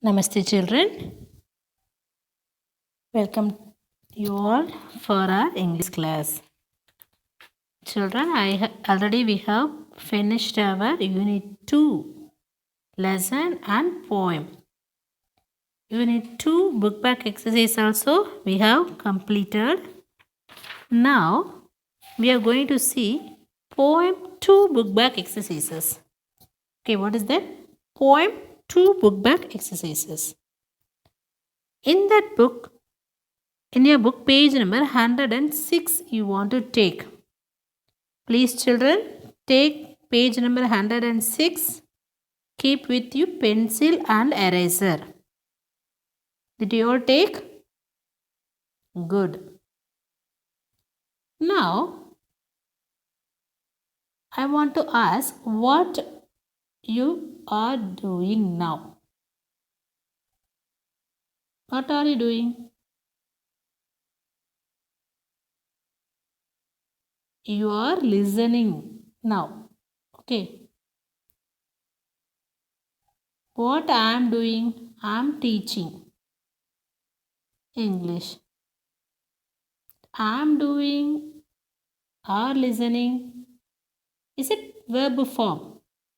Namaste children, welcome you all for our English class. Children, already we have finished our unit 2 lesson and poem. Unit 2 book back exercise also we have completed. Now we are going to see poem 2 book back exercises. Okay, what is that? Poem 2 book back exercises. In that book, in your book, page number 106, you want to take. Please, children, take page number 106. Keep with you pencil and eraser. Did you all take? Good. Now, I want to ask what you are doing now. What are you doing? You are listening now. Okay. What I am doing? I am teaching English. I am doing or listening. Is it verb form?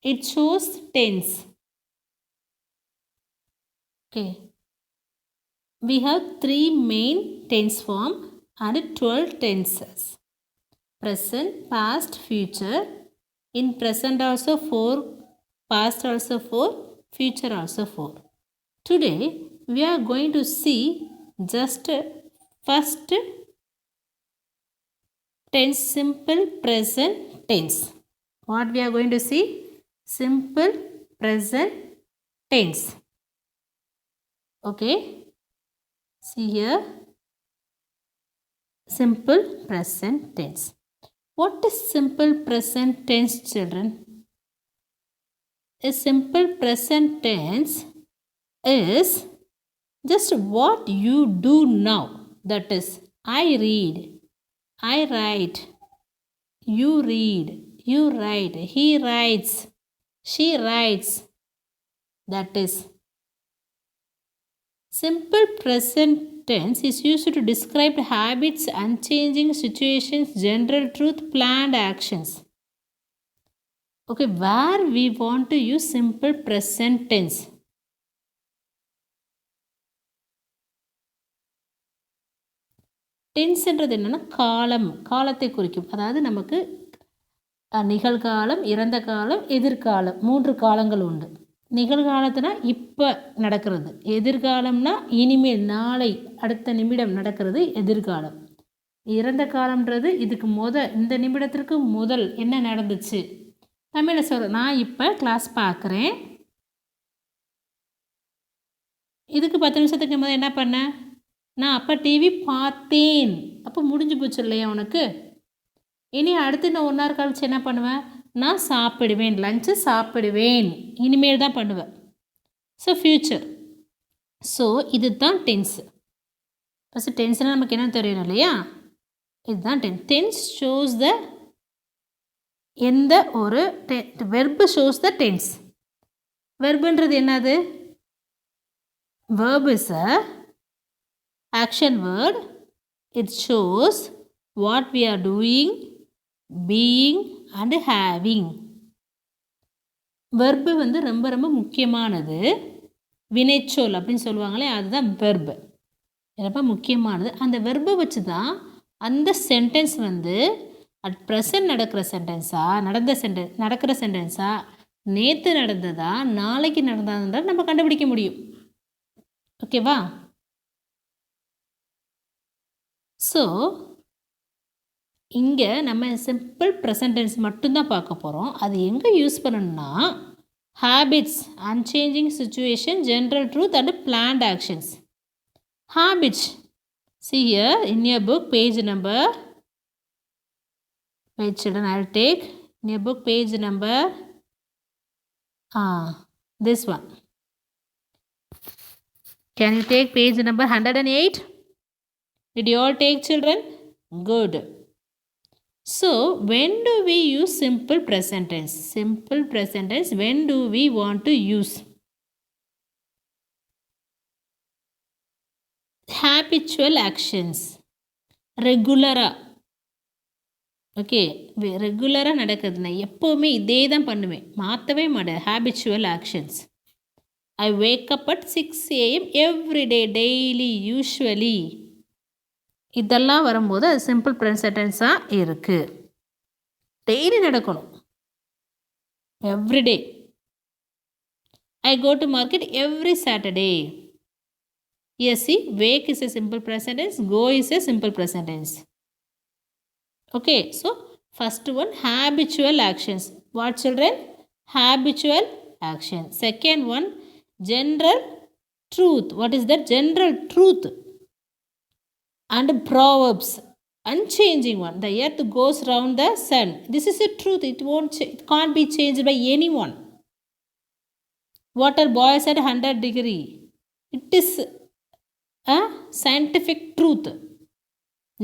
It shows tense. Okay. We have 3 main tense form and 12 tenses. Present, past, future. In present also 4, past also 4, future also 4. Today we are going to see just first tense, simple present tense. What we are going to see? Simple present tense. Okay. See here. Simple present tense. What is simple present tense, children? A simple present tense is just what you do now. That is, I read, I write, you read, you write, he writes, she writes. That is, simple present tense is used to describe habits, unchanging situations, general truth, planned actions. Okay, where we want to use simple present tense? டென்ஸ்ன்றது என்னென்னா காலத்தை குறிக்கும். அதாவது நமக்கு நிகழ்காலம், இறந்த காலம், எதிர்காலம் 3 காலங்கள் உண்டு. நிகழ்காலத்துனா இப்போ நடக்கிறது, எதிர்காலம்னா இனிமேல் நாளை அடுத்த நிமிடம் நடக்கிறது எதிர்காலம். இறந்த காலம்ன்றது இதுக்கு இந்த நிமிடத்திற்கு முதல் என்ன நடந்துச்சு. தமிழில் சொல்கிறேன், நான் இப்போ கிளாஸ் பார்க்குறேன், இதுக்கு 10 நிமிஷத்துக்கு முதல் என்ன பண்ணேன், நான் அப்போ டிவி பார்த்தேன். அப்போ முடிஞ்சு போச்சு இல்லையா உனக்கு. இனி அடுத்து நான் 1 hour கழிச்சு என்ன பண்ணுவேன், நான் சாப்பிடுவேன், லஞ்சு சாப்பிடுவேன், இனிமேல் தான் பண்ணுவேன். So future. ஸோ இது தான் டென்ஸு. ஃபஸ்ட்டு டென்ஸ்னால் நமக்கு என்ன தெரியணும் இல்லையா, இதுதான் டென்ஸ். டென்ஸ் ஷோஸ் த எந்த ஒரு வெர்பு ஷோஸ் த டென்ஸ். வெர்புன்றது என்னது? verb is a action word. It shows what we are doing, being and having. Verb ரொம்ப ரொம்ப முக்கியமானது. வினைச்சொல் அப்படின்னு சொல்லுவாங்களே, அதுதான் வெர்பு. ரொம்ப முக்கியமானது. அந்த வெர்பை வச்சு தான் அந்த சென்டென்ஸ் அட் ப்ரெசன்ட் நடக்கிற சென்டென்ஸா, நடக்கிற சென்டென்ஸா, நேற்று நடந்ததா, நாளைக்கு நடந்ததுன்றதை நம்ம கண்டுபிடிக்க முடியும். ஓகேவா? ஸோ இங்கே நம்ம சிம்பிள் ப்ரெசன்ட் டென்ஸ் மட்டும்தான் பார்க்க போகிறோம். அது எங்கே யூஸ் பண்ணணும்னா, habits, unchanging situation, general truth and plant actions. Habits, see here in your book page number, wait children, I will take in your book page number this one. Can you take page number 108? Did you all take, children? Good. So when do we use simple present tense? Simple present tense, when do we want to use? habitual actions. ரெகுலராக okay ரெகுலராக நடக்குதுண்ணா எப்போவுமே இதே தான் பண்ணுவேன் மாற்றவே மாட்டேன். Habitual actions. I wake up at 6 a.m. every day, daily, usually. இதெல்லாம் வரும்போது அது சிம்பிள் ப்ரெசன்ட் டென்ஸாக இருக்குது. டெய்லி நடக்கணும். Everyday. I go to market every Saturday. Yes, see, wake is a simple present tense, go is a simple present tense. Okay, so first one, habitual actions. What, children? Habitual action. Second one, general truth. What is that? General truth. And proverbs. Unchanging one. The earth goes round the sun. This is a truth. It can't be changed by anyone. Water boils at 100 degree. It is a scientific truth.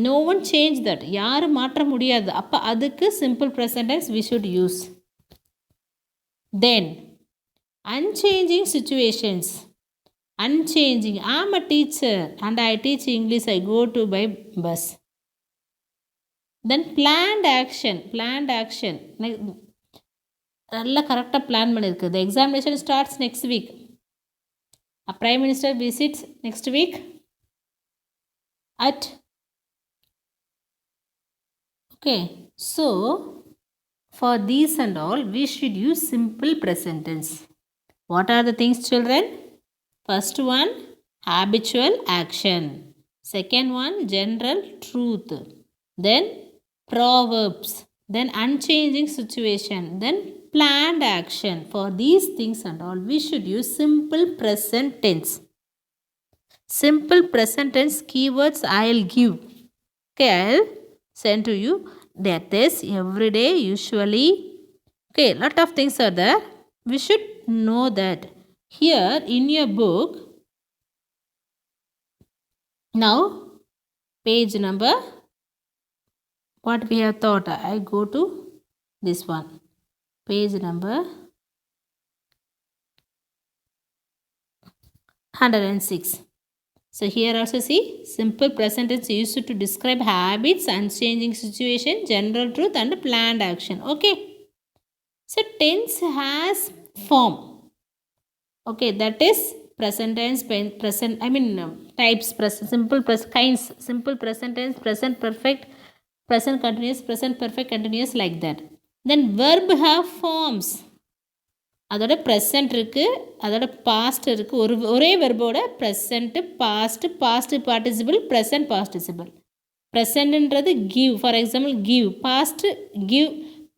No one change that. யாரும் மாற்ற முடியாது. அப்போ அதுக்கு simple present tense we should use. Then unchanging situations. Unchanging. I am a teacher and I teach English. I go to by bus. Then planned action. Planned action. நல்லா கரெக்டாக plan பண்ணியிருக்கு. The examination starts next week. A prime minister visits next week at okay. So for these and all we should use simple present tense. What are the things, children? First one, habitual action. Second one, general truth. Then proverbs. Then unchanging situation. Then planned action. For these things and all we should use simple present tense. Simple present tense keywords I'll give. Okay, I'll send to you. That is every day, usually. Okay, lot of things are there. We should know that. Here in your book, now page number, what we have thought, I go to this one. Page number 106. So here also see simple present tense used to describe habits, unchanging situation, general truth and planned action. Okay. So tense has form. Okay, that is present tense, present, types, present, simple, kinds, simple present tense, present perfect, present continuous, present perfect continuous, like that. Then verb have forms. அதோட present இருக்குது, அதோட past இருக்குது. ஒரே வெர்போட present, past, past participle, present participle. ப்ரெசண்ட்ன்றது give. For example give. Past give.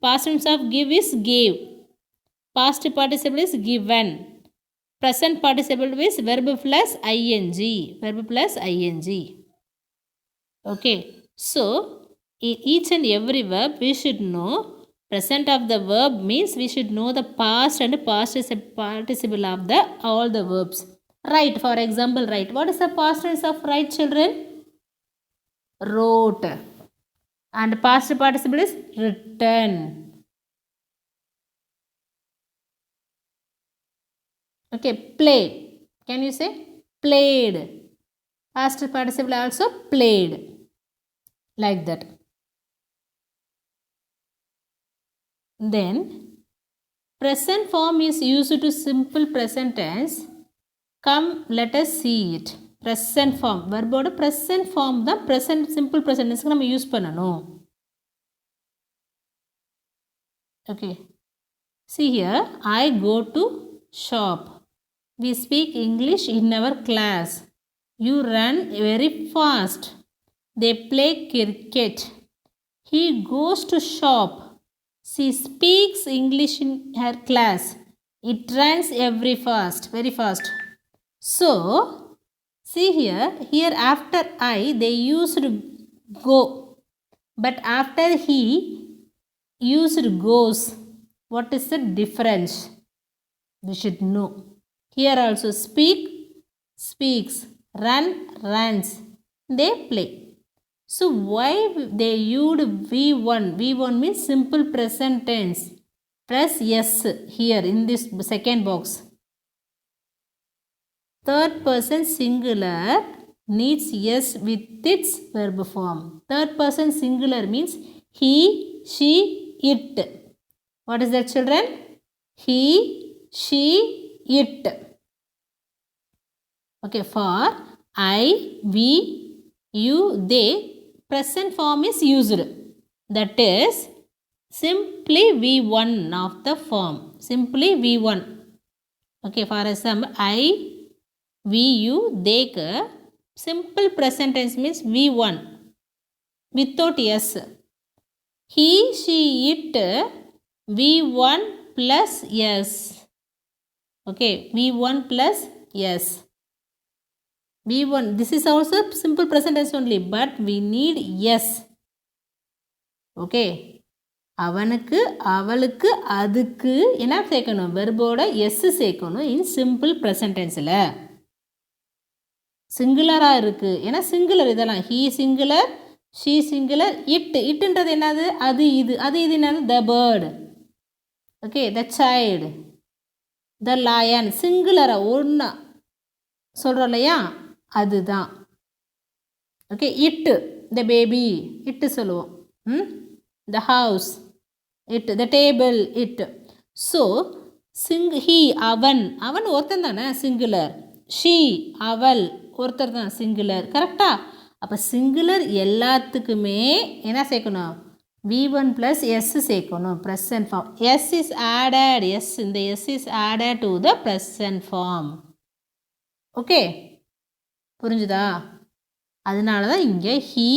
Past tense of give is gave. Past participle is given. Present participle is verb plus ING. Verb plus ING. Okay. So each and every verb we should know. Present of the verb means we should know the past and past participle of the all the verbs. Write, for example, write. What is the past tense of write, children? Wrote. And past participle is written. Okay, play. Can you say played? Past participle also played. Like that. Then present form is used to simple present tense. Come, let us see it. Present form. Verboட present form தான் present simple present tense நம்ம use பண்ணணும். Okay. See here, I go to shop. We speak English in our class. You run very fast. They play cricket. He goes to shop. She speaks English in her class. It runs very fast. So, see here after I, they used go. But after he used goes. What is the difference? We should know. Here also speak, speaks. Run, runs. They play. So why they used V1? V1 means simple present tense. Press yes here in this second box. Third person singular needs yes with its verb form. Third person singular means he, she, it. What is that, children? He, she, it. Okay, for I, we, you, they, present form is used. That is simply V1 of the form. Simply V1. Okay, for example, I, we, you, they, simple present tense means V1 without S. He, she, it, V1 plus S. Okay, V1 plus S. V1, this is also simple present tense only, but we need yes. Okay, அவனுக்கு, அவளுக்கு, அதுக்கு என்ன சேர்க்கணும்? வெர்போட எஸ் சேர்க்கணும் இன் simple present டென்ஸில். சிங்குலராக இருக்குது, ஏன்னா singular இதெல்லாம். ஹீ சிங்குலர், ஷீ சிங்குலர், இட்டுன்றது என்னது? அது இது. அது இது என்னது? The bird. Okay, the child, the lion. சிங்குலராக ஒன்றா சொல்கிறோம் இல்லையா, அதுதான். ஓகே, இட்டு, த பேபி, இட்டு சொல்லுவோம். The house, it, the table, it. So he, avan ஒருத்தன் தானே சிங்குலர். she, அவள் ஒருத்தர் தான் சிங்குலர். கரெக்டா? அப்போ சிங்குலர் எல்லாத்துக்குமே என்ன சேர்க்கணும்? V1 plus S சேர்க்கணும். present form. S is added. S, இந்த S is added to the present form. Okay, புரிஞ்சுதா? அதனால தான் இங்கே he,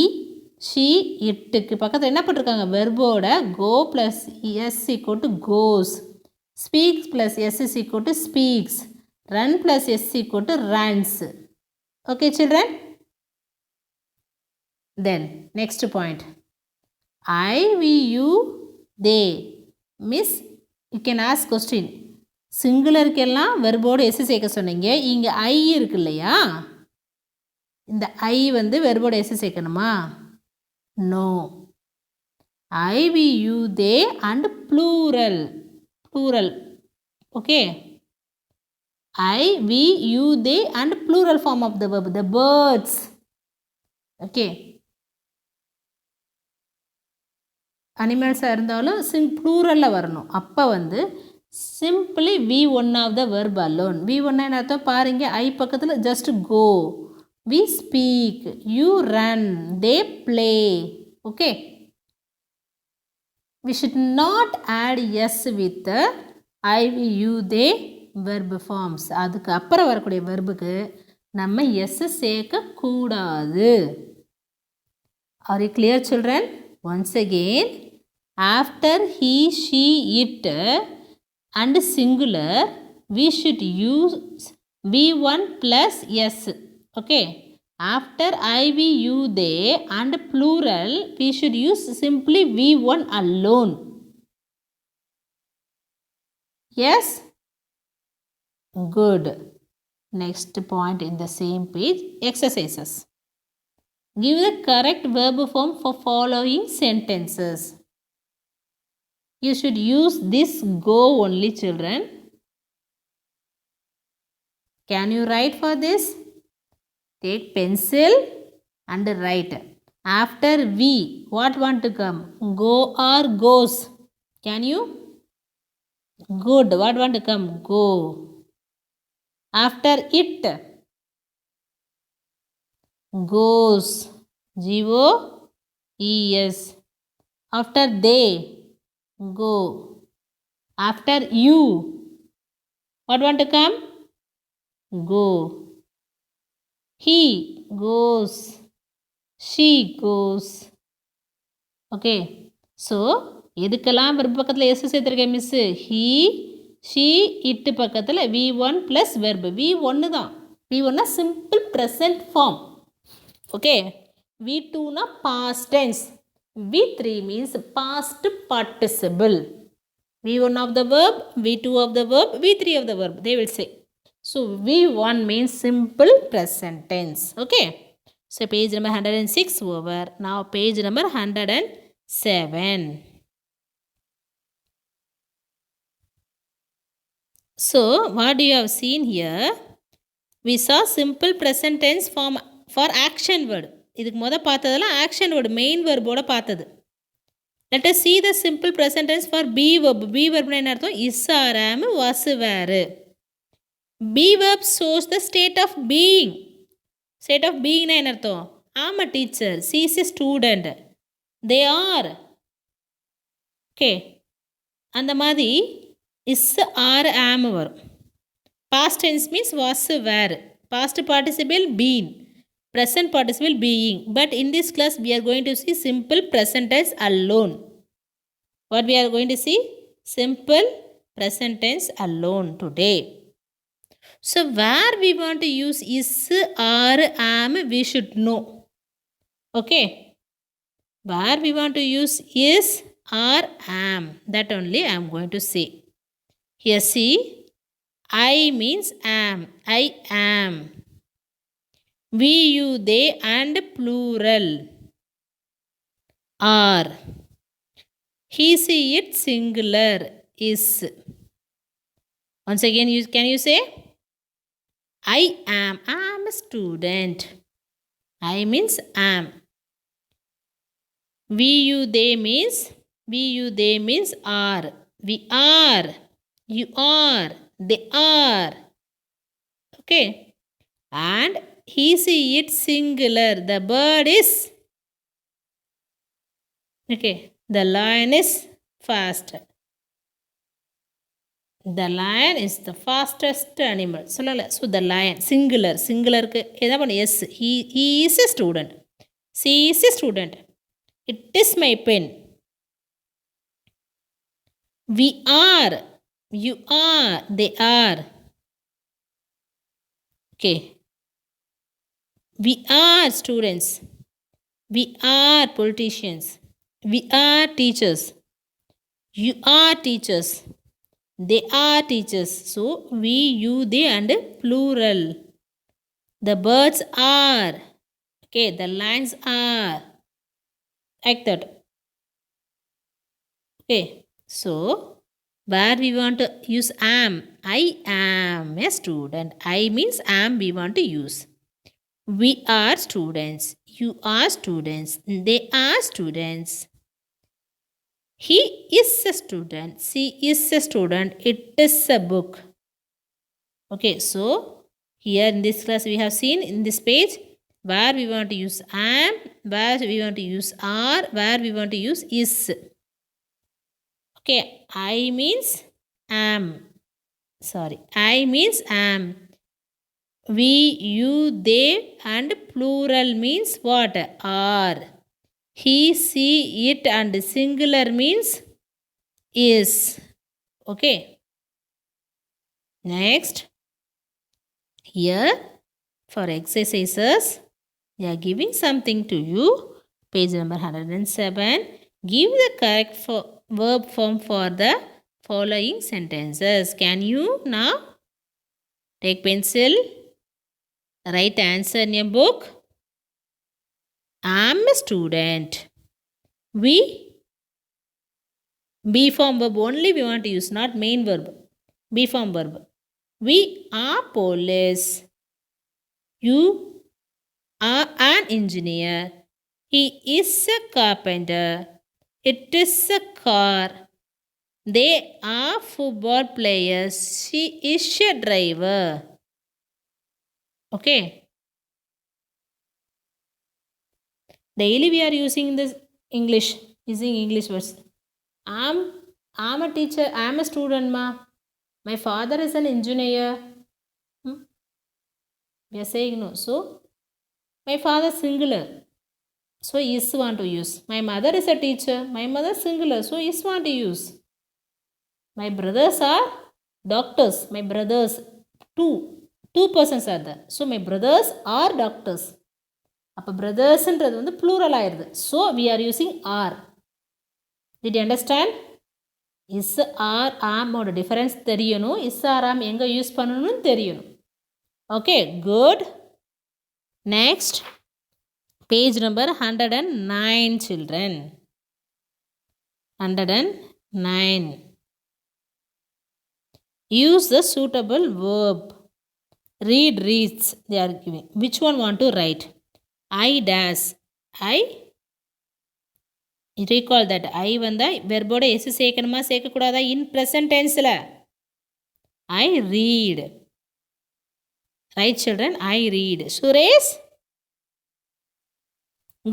she, இட்டுக்கு பக்கத்தில் என்ன பண்ணிருக்காங்க? வெர்போட go plus s equal to goes, speaks plus s is equal to speaks, run plus s equal to runs. Okay, children? Then next point, I, we, you, they. Miss, you can ask question. சிங்குலருக்கெல்லாம் வெர்போட S சேர்க்க சொன்னீங்க. இங்கே I இருக்கு இல்லையா, இந்த I வந்து வெர்போட எஸ் சேர்க்கணுமா? No. I, we, you, they and plural. Plural. Okay. I, we, you, they and plural form of the verb. The birds. Okay. Animals இருந்தாலும் ப்ளூரலில் வரணும். அப்போ வந்து simply V1 of the verb alone. V1 என்ன அர்த்தம் பாருங்க. I பக்கத்தில் just go. We speak, you run, they play. Okay. We should not add s with the I, we, you, they verb forms. அதுக்கு அப்புறம் வரக்கூடிய வெர்புக்கு நம்ம s சேர்க்கக்கூடாது. Are you clear, children? Once again, after he, she, it and singular, we should use V1 plus s. Okay, after I, we, you, they and plural, we should use simply V1 alone. Yes? Good. Next point in the same page, exercises. Give the correct verb form for following sentences. You should use this go only, children. Can you write for this? Take pencil and write. After we, what want to come? Go or goes? Can you? Good. What want to come? Go. After it, goes. G-O-E-S. After they, go. After you, what want to come? Go. He goes, she goes. Okay, so எதுக்கெல்லாம் verb பக்கத்தில் S சேர்த்துருக்கேன் miss? He, she, it பக்கத்தில் V1 plus verb. V1 தான். V1னா simple present form. Okay, V2னா past tense, V3 means past participle. V1 of the verb, V2 of the verb, V3 of the verb, they will say. So V1 means simple present tense. Okay. So page number 106 over. Now page number 107. So what you have seen here? We saw simple present tense form for action word. இதுக்கு பார்த்ததெல்லாம் action word, main வேர்போட பார்த்தது. Let us see the simple present tense for be verb. be verb என்ன அர்த்தம்? is, are, am, was, were. be verb shows the state of being. state of being என்ன அர்த்தம்? I'm a teacher, she is a student, they are. Okay, அந்த மாதிரி is, are, am வரும். past tense means was, were. past participle been, present participle being. But in this class we are going to see simple present tense alone. What we are going to see? Simple present tense alone today. So where we want to use is, are, am, we should know. Okay, where we want to use is, are, am, that only I am going to say. Here see, I means am, I am. We, you, they and plural are. He, she, it singular is. Once again, can you say? I am a student. I means am. We, you, they means are. We are. You are. They are. Okay. And he, she, it singular. The bird is. Okay. The lion is fast. The lion is the fastest animal. So the lion singular. Singularக்கு எதா பண்ணு? Yes. He is a student. She is a student. It is my pen. We are. You are. They are. Okay. We are students. We are politicians. We are teachers. You are teachers. They are teachers. So we, you, they and plural. The birds are. Okay, the lions are. Like that. Okay, so where we want to use am? I am a student. I means am we want to use. We are students. You are students. They are students. He is a student. She is a student. It is a book. Okay, so here in this class we have seen in this page where we want to use am, where we want to use are, where we want to use is. Okay, I means am. Sorry, I means am. We, you, they and plural means what? Are. He, she, it and singular means is. Okay. Next, here for exercises, they are giving something to you. Page number 107. Give the correct verb form for the following sentences. Can you now take pencil, write answer in your book? I am a student. We, be form verb only we want to use, not main verb. Be form verb. We are police. You are an engineer. He is a carpenter. It is a car. They are football players. She is a driver. Okay. Daily we are using this English, using English words. I'm a teacher, I'm a student ma. My father is an engineer. We are saying no. So my father singular. So is want to use. My mother is a teacher. My mother singular. So is want to use. My brothers are doctors. My brothers, two persons are there. So my brothers are doctors. அப்போ பிரதர்ஸ்ன்றது வந்து plural ஆயிடுது. So we are using are. Did you understand? Is, are, ஆமோட difference தெரியணும். Is, are, am எங்கே use பண்ணணும்னு தெரியணும். Okay, good. Next, page number 109 children. 109. Use the suitable verb. Read, reads they are giving. Which one want to write? I dash. I recall that. I வந்தா வெர்போட S சேர்க்கணுமா சேர்க்கக்கூடாதா? In present டென்ஸில் I read. Right children, I read. Suresh?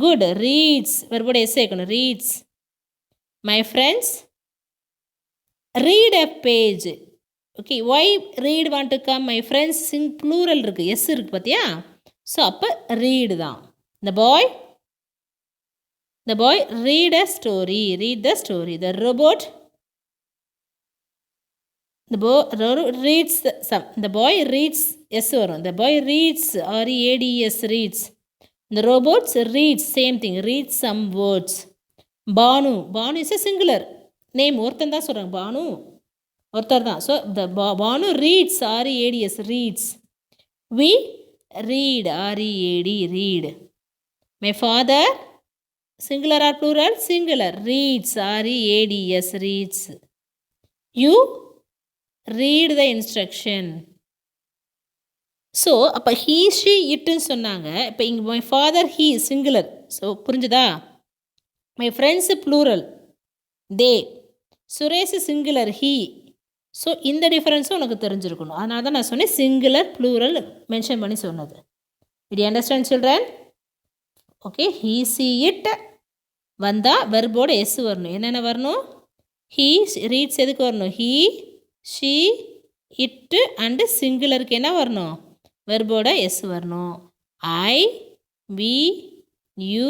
Good. Reads. வெர்போட எஸ் சேர்க்கணும். Reads. My friends? Read a page. Okay, why read want to come? My friends sing plural இருக்குது. S இருக்குது பார்த்தியா? ஸோ அப்போ read தான். The boy? The boy read a story. Read the story. The robot? The boy reads the boy reads. Yes வரும். The boy reads. R-E-A-D-S reads. The robots reads. Same thing. Reads some words. Banu. Banu is a singular name. ஒருத்தன் தான் சொல்கிறாங்க. பானு ஒருத்தர் தான். So the Banu reads. R-E-A-D-S reads. We read. R-E-A-D read. My father, singular or plural? Singular. Reads. R-E-A-D-S reads. You read the instruction. So அப்போ he, she, itன்னு சொன்னாங்க. இப்போ இங்கே my father, he singular. So புரிஞ்சுதா? my friends plural, they. Suresh singular, he. So இந்த டிஃப்ரென்ஸும் உனக்கு தெரிஞ்சிருக்கணும். அதனால தான் நான் சொன்னேன் சிங்குலர் ப்ளூரல் மென்ஷன் பண்ணி சொன்னது. Did you understand children? Okay, he, she, it வந்தால் வெர்போட எஸ் வரணும். என்னென்ன வரணும்? he reads எதுக்கு வரணும்? he, she, it அண்டு சிங்குலருக்கு என்ன வரணும்? வெர்போட எஸ் வரணும். I, we, you,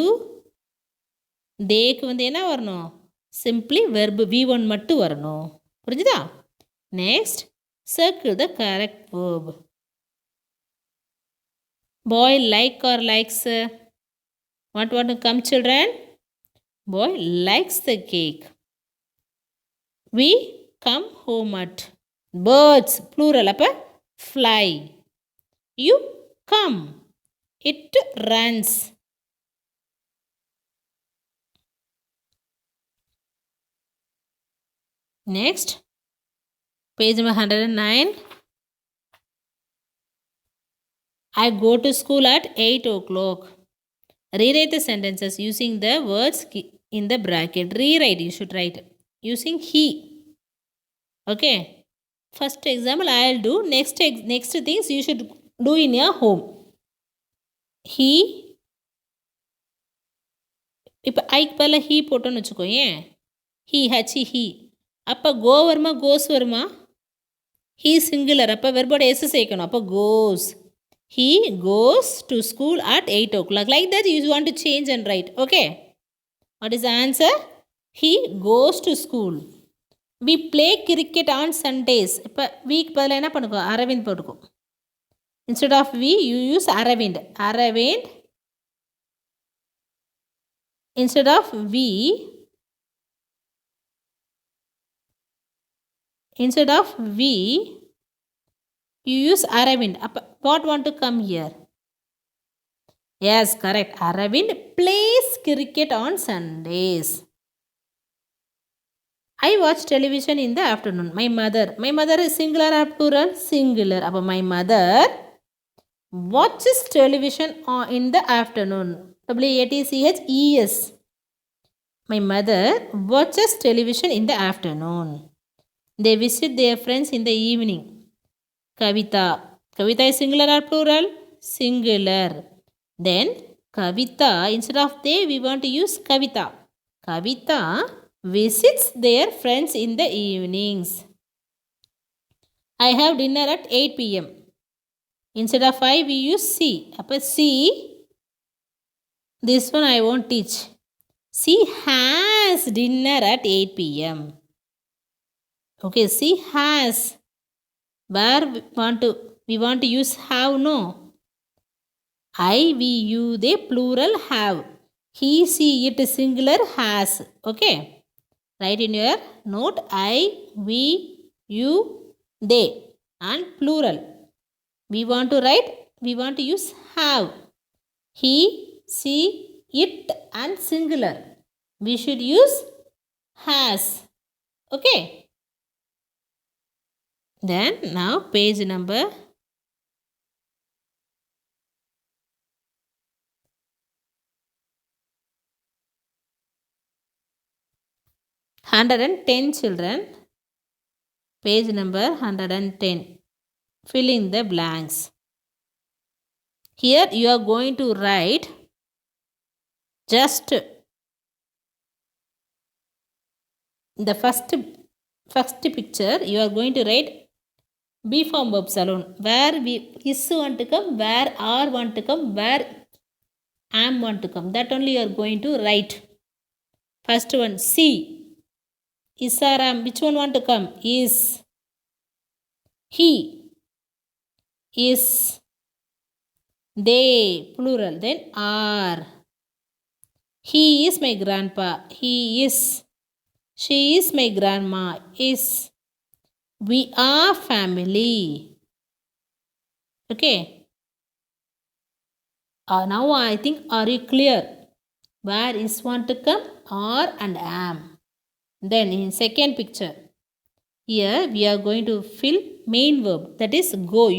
தேக்கு வந்து என்ன வரணும்? சிம்பிளி வெர்பு V1 மட்டும் வரணும். புரிஞ்சுதா? Next, circle the correct verb. Boy like or likes? What want to come children? Boy likes the cake. We come home at. Birds plural அப்போ fly. You come. It runs. Next, page number 109. I go to school at 8 o'clock. Rewrite the sentences using the words in the bracket. Rewrite, you should write using he. Okay. First example I will do. Next things you should do in your home. He, இப்போ ஐக்கு பதில் he போட்டோன்னு வச்சுக்கோ. ஏன் he H he, அப்போ கோ வருமா கோஸ் வருமா? He singular, அப்போ வெர்போட எஸ் சேர்க்கணும். அப்போ கோஸ். He goes to school at 8 o'clock. Like that you want to change and write. Okay. What is the answer? He goes to school. We play cricket on Sundays. இப்போ week பதில் என்ன பண்ணுக்கோ? அரவிந்த் போட்டுக்கோ. Instead of we, you use Aravind. Aravind. Instead of we, you use Aravind. What want to come here? Yes, correct. Aravind plays cricket on Sundays. I watch television in the afternoon. My mother is singular or plural? Singular. My mother watches television in the afternoon. W-A-T-C-H-E-S. My mother watches television in the afternoon. They visit their friends in the evening. Kavita is singular or plural? Singular. Then Kavita, instead of they, we want to use Kavita. Kavita visits their friends in the evenings. I have dinner at 8 p.m. Instead of I, we use C. C, this one I won't teach. She has dinner at 8 p.m. Okay, she has. Where we want to use have, no? I, we, you, they plural have. He, she, it singular has. Okay. Write in your note I, we, you, they and plural. We want to use have. He, she, it and singular. We should use has. Okay. Then now page number 110 children. Page number 110. Fill in the blanks. Here you are going to write just the first picture. You are going to write B form verbs alone. Where is want to come, where are want to come, where am want to come. That only you are going to write. First one, C. Is or am. Which one want to come? Is. He. Is. They. Plural. Then are. He is my grandpa. He is. She is my grandma. Is. We are family. Okay. Now I think, are you clear? Where is want to come? Are and am. Then in second picture, here we are going to fill main verb, that is go.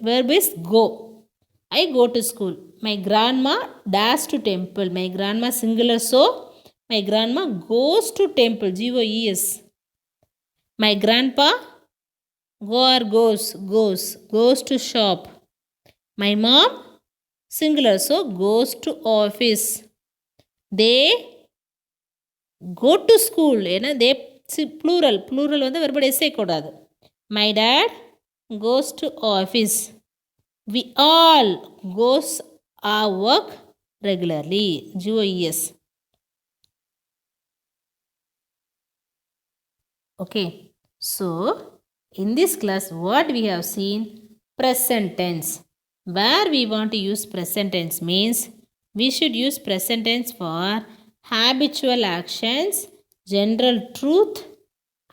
Verb is go. I go to school. My grandma dash to temple. My grandma singular, so my grandma goes to temple. Goes. My grandpa go or goes to shop. My mom singular, so goes to office. They go to school. They plural வந்து verb சேர்க்கக்கூடாது. My dad goes to office. We all goes our work regularly. GOES. Okay. So in this class what we have seen, present tense. Where we want to use present tense means we should use present tense for habitual actions, general truth,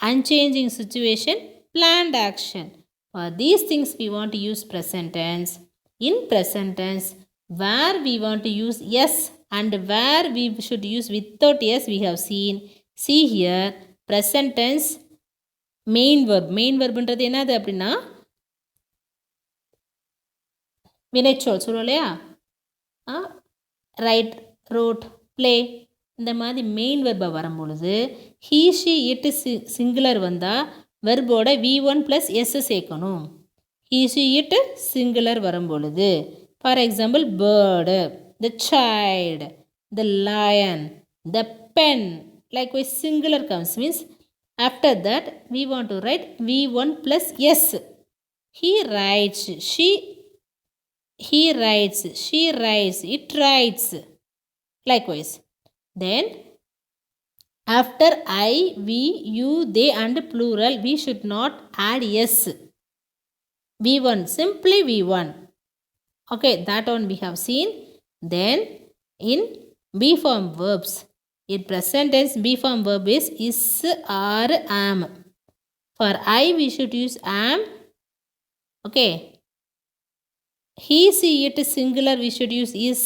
unchanging situation, planned action. For these things we want to use present tense. In present tense, where we want to use yes and where we should use without yes, we have seen. See here, present tense main verb. Main verb என்றது என்னது அப்படின்னா வினைச்சொல் சொல்லுவோம் இல்லையா, right, road, play, இந்த மாதிரி main வெர்பை வரும்பொழுது he she it singular வந்தால் வெர்போட V1 + S சேர்க்கணும். ஹீ ஷி இட் சிங்குலர் வரும்பொழுது, for example bird, the child, the lion, the pen, likewise singular comes means after that we want to write V1 + S. He writes, he writes, she writes, it writes, likewise. Then after I, we, you, they and plural we should not add s. V1, simply V1. Okay, that one we have seen. Then in B form verbs, in present tense B form verb is or am. For I we should use am. Okay, he, she, it singular we should use is,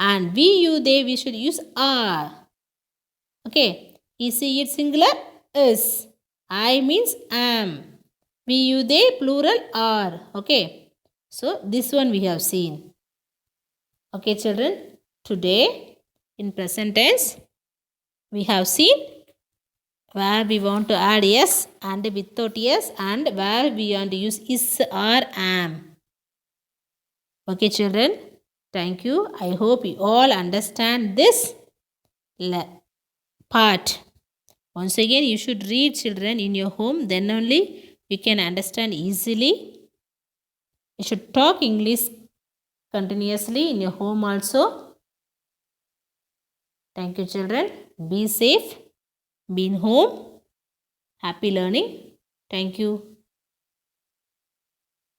and we, you, they we should use are. Okay, he, she, it singular is, I means am, we, you, they plural are. Okay, so this one we have seen. Okay children, today in present tense we have seen where we want to add yes and without yes, and where we want to use is or am. Okay children, thank you. I hope you all understand this part. Once again you should read children in your home, then only you can understand easily. You should talk English continuously in your home also. Thank you children. Be safe, be in home. Happy learning. Thank you.